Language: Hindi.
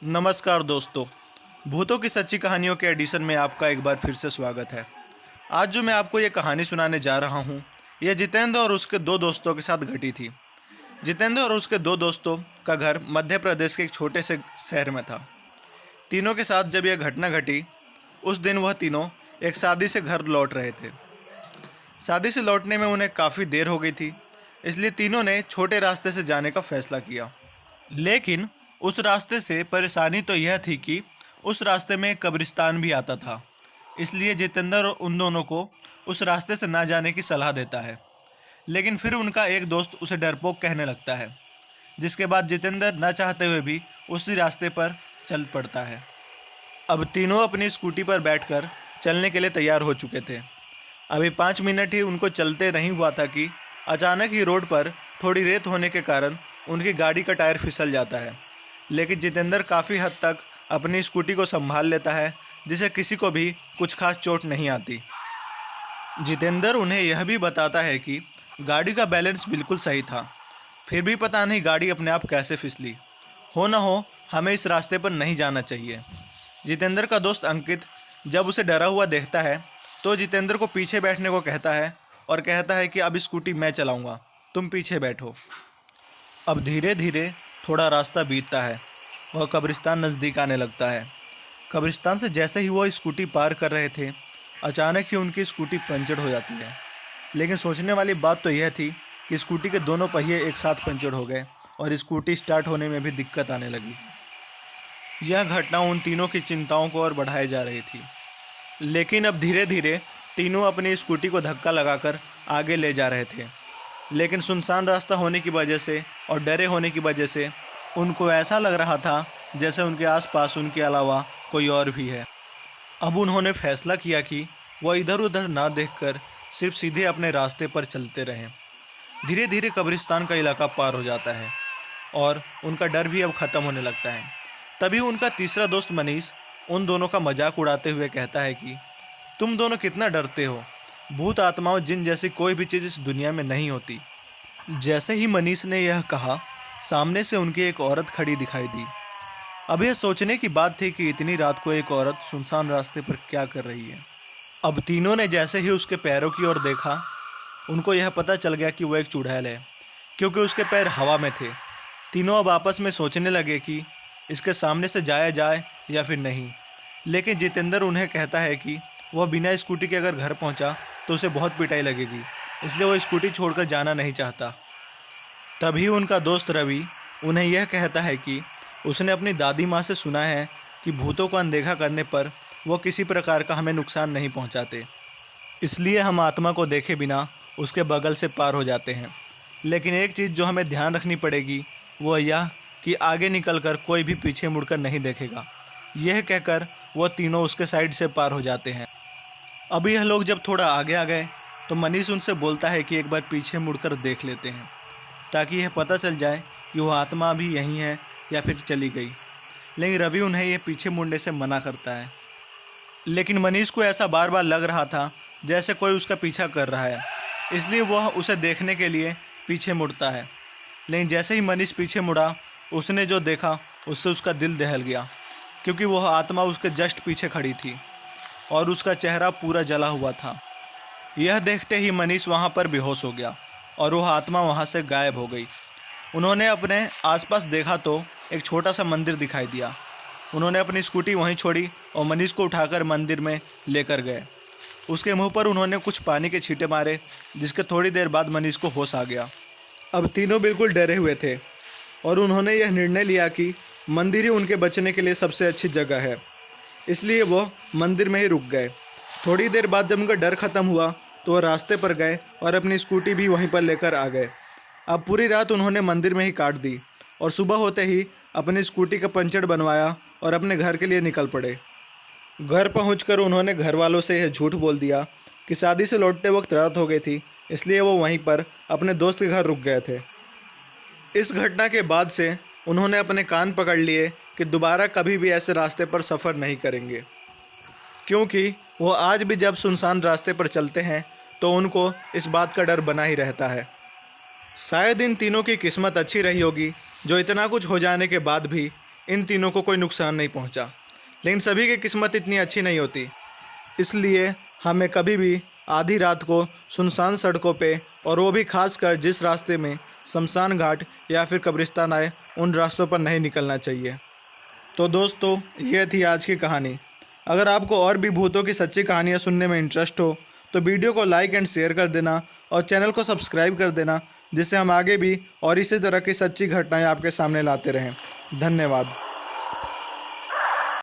नमस्कार दोस्तों। भूतों की सच्ची कहानियों के एडिशन में आपका एक बार फिर से स्वागत है। आज जो मैं आपको ये कहानी सुनाने जा रहा हूँ, यह जितेंद्र और उसके दो दोस्तों के साथ घटी थी। जितेंद्र और उसके दो दोस्तों का घर मध्य प्रदेश के एक छोटे से शहर में था। तीनों के साथ जब यह घटना घटी, उस दिन वह तीनों एक शादी से घर लौट रहे थे। शादी से लौटने में उन्हें काफ़ी देर हो गई थी, इसलिए तीनों ने छोटे रास्ते से जाने का फैसला किया। लेकिन उस रास्ते से परेशानी तो यह थी कि उस रास्ते में एक कब्रिस्तान भी आता था। इसलिए जितेंद्र उन दोनों को उस रास्ते से ना जाने की सलाह देता है। लेकिन फिर उनका एक दोस्त उसे डरपोक कहने लगता है, जिसके बाद जितेंद्र न चाहते हुए भी उसी रास्ते पर चल पड़ता है। अब तीनों अपनी स्कूटी पर बैठकर चलने के लिए तैयार हो चुके थे। अभी 5 मिनट ही उनको चलते नहीं हुआ था कि अचानक ही रोड पर थोड़ी रेत होने के कारण उनकी गाड़ी का टायर फिसल जाता है। लेकिन जितेंद्र काफ़ी हद तक अपनी स्कूटी को संभाल लेता है, जिसे किसी को भी कुछ खास चोट नहीं आती। जितेंद्र उन्हें यह भी बताता है कि गाड़ी का बैलेंस बिल्कुल सही था, फिर भी पता नहीं गाड़ी अपने आप कैसे फिसली। हो न हो हमें इस रास्ते पर नहीं जाना चाहिए। जितेंद्र का दोस्त अंकित जब उसे डरा हुआ देखता है तो जितेंद्र को पीछे बैठने को कहता है और कहता है कि अब स्कूटी मैं चलाऊंगा, तुम पीछे बैठो। अब धीरे धीरे थोड़ा रास्ता बीतता है, वह कब्रिस्तान नज़दीक आने लगता है। कब्रिस्तान से जैसे ही वो स्कूटी पार कर रहे थे, अचानक ही उनकी स्कूटी पंचर हो जाती है। लेकिन सोचने वाली बात तो यह थी कि स्कूटी के दोनों पहिए एक साथ पंचर हो गए और स्कूटी स्टार्ट होने में भी दिक्कत आने लगी। यह घटना उन तीनों की चिंताओं को और बढ़ाए जा रही थी। लेकिन अब धीरे धीरे तीनों अपनी स्कूटी को धक्का लगाकर आगे ले जा रहे थे। लेकिन सुनसान रास्ता होने की वजह से और डरे होने की वजह से उनको ऐसा लग रहा था जैसे उनके आसपास उनके अलावा कोई और भी है। अब उन्होंने फैसला किया कि वह इधर उधर ना देखकर सिर्फ सीधे अपने रास्ते पर चलते रहें। धीरे धीरे कब्रिस्तान का इलाका पार हो जाता है और उनका डर भी अब ख़त्म होने लगता है। तभी उनका तीसरा दोस्त मनीष उन दोनों का मजाक उड़ाते हुए कहता है कि तुम दोनों कितना डरते हो, भूत आत्माओं जिन जैसी कोई भी चीज़ इस दुनिया में नहीं होती। जैसे ही मनीष ने यह कहा, सामने से उनकी एक औरत खड़ी दिखाई दी। अब यह सोचने की बात थी कि इतनी रात को एक औरत सुनसान रास्ते पर क्या कर रही है। अब तीनों ने जैसे ही उसके पैरों की ओर देखा, उनको यह पता चल गया कि वो एक चुड़ैल है, क्योंकि उसके पैर हवा में थे। तीनों अब आपस में सोचने लगे कि इसके सामने से जाया जाए या फिर नहीं। लेकिन जितेंद्र उन्हें कहता है कि वह बिना स्कूटी के अगर घर पहुंचा तो उसे बहुत पिटाई लगेगी, इसलिए वो स्कूटी छोड़कर जाना नहीं चाहता। तभी उनका दोस्त रवि उन्हें यह कहता है कि उसने अपनी दादी माँ से सुना है कि भूतों को अनदेखा करने पर वो किसी प्रकार का हमें नुकसान नहीं पहुँचाते, इसलिए हम आत्मा को देखे बिना उसके बगल से पार हो जाते हैं। लेकिन एक चीज़ जो हमें ध्यान रखनी पड़ेगी वह यह कि आगे निकलकर कोई भी पीछे मुड़कर नहीं देखेगा। यह कहकर वो तीनों उसके साइड से पार हो जाते हैं। अब यह लोग जब थोड़ा आगे आ गए तो मनीष उनसे बोलता है कि एक बार पीछे मुड़कर देख लेते हैं, ताकि यह पता चल जाए कि वह आत्मा भी यहीं है या फिर चली गई। लेकिन रवि उन्हें यह पीछे मुड़ने से मना करता है। लेकिन मनीष को ऐसा बार बार लग रहा था जैसे कोई उसका पीछा कर रहा है, इसलिए वह उसे देखने के लिए पीछे मुड़ता है। लेकिन जैसे ही मनीष पीछे मुड़ा, उसने जो देखा उससे उसका दिल दहल गया, क्योंकि वह आत्मा उसके जस्ट पीछे खड़ी थी और उसका चेहरा पूरा जला हुआ था। यह देखते ही मनीष वहाँ पर बेहोश हो गया और वह आत्मा वहाँ से गायब हो गई। उन्होंने अपने आसपास देखा तो एक छोटा सा मंदिर दिखाई दिया। उन्होंने अपनी स्कूटी वहीं छोड़ी और मनीष को उठाकर मंदिर में लेकर गए। उसके मुंह पर उन्होंने कुछ पानी के छींटे मारे, जिसके थोड़ी देर बाद मनीष को होश आ गया। अब तीनों बिल्कुल डरे हुए थे और उन्होंने यह निर्णय लिया कि मंदिर ही उनके बचने के लिए सबसे अच्छी जगह है, इसलिए वो मंदिर में ही रुक गए। थोड़ी देर बाद जब उनका डर ख़त्म हुआ तो वो रास्ते पर गए और अपनी स्कूटी भी वहीं पर लेकर आ गए। अब पूरी रात उन्होंने मंदिर में ही काट दी और सुबह होते ही अपनी स्कूटी का पंचर बनवाया और अपने घर के लिए निकल पड़े। घर पहुंचकर उन्होंने घर वालों से यह झूठ बोल दिया कि शादी से लौटते वक्त रात हो गई थी, इसलिए वो वहीं पर अपने दोस्त के घर रुक गए थे। इस घटना के बाद से उन्होंने अपने कान पकड़ लिए कि दोबारा कभी भी ऐसे रास्ते पर सफ़र नहीं करेंगे, क्योंकि वो आज भी जब सुनसान रास्ते पर चलते हैं तो उनको इस बात का डर बना ही रहता है। शायद इन तीनों की किस्मत अच्छी रही होगी जो इतना कुछ हो जाने के बाद भी इन तीनों को कोई नुकसान नहीं पहुंचा। लेकिन सभी की किस्मत इतनी अच्छी नहीं होती, इसलिए हमें कभी भी आधी रात को सुनसान सड़कों पे, और वो भी खासकर जिस रास्ते में शमशान घाट या फिर कब्रिस्तान आए, उन रास्तों पर नहीं निकलना चाहिए। तो दोस्तों, ये थी आज की कहानी। अगर आपको और भी भूतों की सच्ची कहानियाँ सुनने में इंटरेस्ट हो तो वीडियो को लाइक एंड शेयर कर देना और चैनल को सब्सक्राइब कर देना, जिससे हम आगे भी और इसी तरह की सच्ची घटनाएं आपके सामने लाते रहें। धन्यवाद।